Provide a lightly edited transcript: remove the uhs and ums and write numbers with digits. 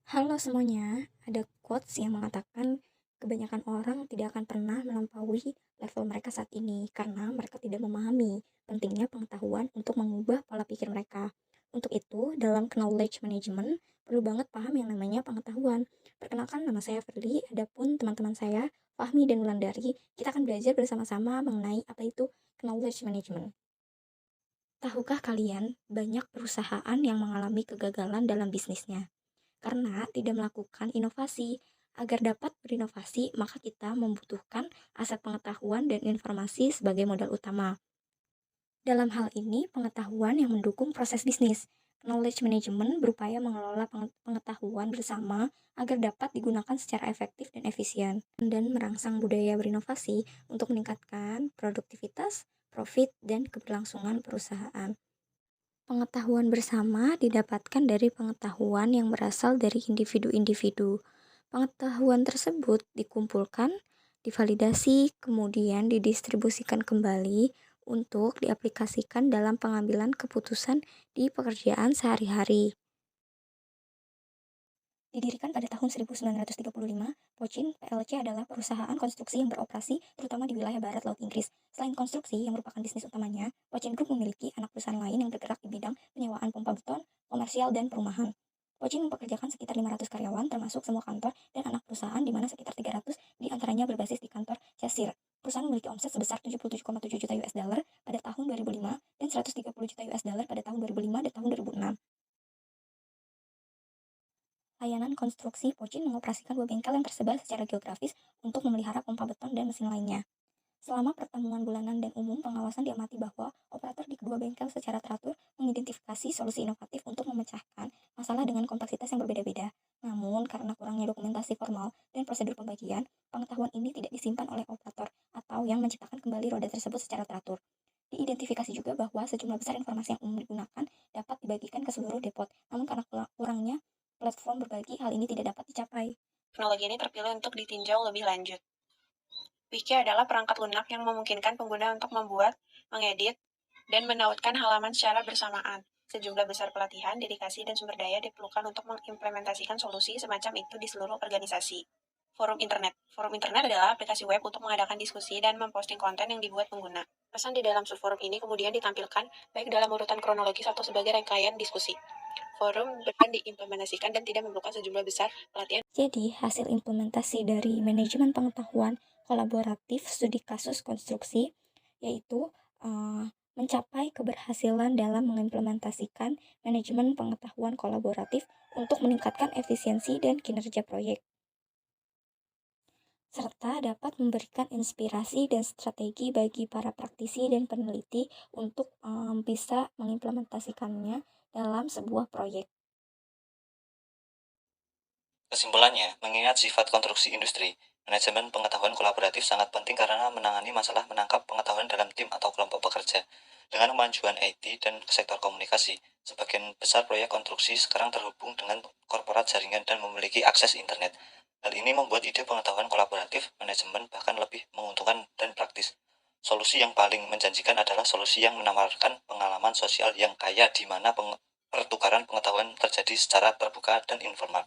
Halo semuanya, ada quotes yang mengatakan kebanyakan orang tidak akan pernah melampaui level mereka saat ini karena mereka tidak memahami pentingnya pengetahuan untuk mengubah pola pikir mereka. Untuk itu, dalam knowledge management, perlu banget paham yang namanya pengetahuan. Perkenalkan, nama saya Firly, adapun teman-teman saya, Fahmi dan Wulandari, kita akan belajar bersama-sama mengenai apa itu knowledge management. Tahukah kalian, banyak perusahaan yang mengalami kegagalan dalam bisnisnya karena tidak melakukan inovasi. Agar dapat berinovasi, maka kita membutuhkan aset pengetahuan dan informasi sebagai modal utama. Dalam hal ini, pengetahuan yang mendukung proses bisnis. Knowledge management berupaya mengelola pengetahuan bersama agar dapat digunakan secara efektif dan efisien, dan merangsang budaya berinovasi untuk meningkatkan produktivitas, profit, dan keberlangsungan perusahaan. Pengetahuan bersama didapatkan dari pengetahuan yang berasal dari individu-individu. Pengetahuan tersebut dikumpulkan, divalidasi, kemudian didistribusikan kembali untuk diaplikasikan dalam pengambilan keputusan di pekerjaan sehari-hari. Didirikan pada tahun 1935, Pochin PLC adalah perusahaan konstruksi yang beroperasi terutama di wilayah barat Laut Inggris. Selain konstruksi yang merupakan bisnis utamanya, Pochin Group memiliki anak perusahaan lain yang bergerak di bidang penyewaan pompa beton, komersial, dan perumahan. Pochin mempekerjakan sekitar 500 karyawan termasuk semua kantor dan anak perusahaan di mana sekitar 300 di antaranya berbasis di kantor Cheshire. Perusahaan memiliki omset sebesar 77,7 juta US dollar pada tahun 2005 dan 130 juta US dollar pada tahun 2005 dan tahun 2006. Layanan konstruksi Pochin mengoperasikan 2 bengkel yang tersebar secara geografis untuk memelihara pompa beton dan mesin lainnya. Selama pertemuan bulanan dan umum, pengawasan diamati bahwa operator di kedua bengkel secara teratur mengidentifikasi solusi inovatif untuk memecahkan masalah dengan kompleksitas yang berbeda-beda. Namun, karena kurangnya dokumentasi formal dan prosedur pembagian, pengetahuan ini tidak disimpan oleh operator atau yang menciptakan kembali roda tersebut secara teratur. Diidentifikasi juga bahwa sejumlah besar informasi yang umum digunakan dapat dibagikan ke seluruh depot, namun karena kurangnya platform berbagi, hal ini tidak dapat dicapai. Teknologi ini terpilih untuk ditinjau lebih lanjut. Wiki adalah perangkat lunak yang memungkinkan pengguna untuk membuat, mengedit, dan menautkan halaman secara bersamaan. Sejumlah besar pelatihan, dedikasi, dan sumber daya diperlukan untuk mengimplementasikan solusi semacam itu di seluruh organisasi. Forum Internet. Forum Internet adalah aplikasi web untuk mengadakan diskusi dan memposting konten yang dibuat pengguna. Pesan di dalam subforum ini kemudian ditampilkan baik dalam urutan kronologis atau sebagai rangkaian diskusi. Forum akan diimplementasikan dan tidak memerlukan sejumlah besar pelatihan. Jadi, hasil implementasi dari manajemen pengetahuan kolaboratif studi kasus konstruksi yaitu mencapai keberhasilan dalam mengimplementasikan manajemen pengetahuan kolaboratif untuk meningkatkan efisiensi dan kinerja proyek, serta dapat memberikan inspirasi dan strategi bagi para praktisi dan peneliti untuk bisa mengimplementasikannya dalam sebuah proyek. Kesimpulannya, mengingat sifat konstruksi industri, manajemen pengetahuan kolaboratif sangat penting karena menangani masalah menangkap pengetahuan dalam tim atau kelompok pekerja. Dengan kemajuan IT dan sektor komunikasi, sebagian besar proyek konstruksi sekarang terhubung dengan korporat jaringan dan memiliki akses internet. Hal ini membuat ide pengetahuan kolaboratif manajemen bahkan lebih menguntungkan dan praktis. Solusi yang paling menjanjikan adalah solusi yang menawarkan pengalaman sosial yang kaya di mana pertukaran pengetahuan terjadi secara terbuka dan informal.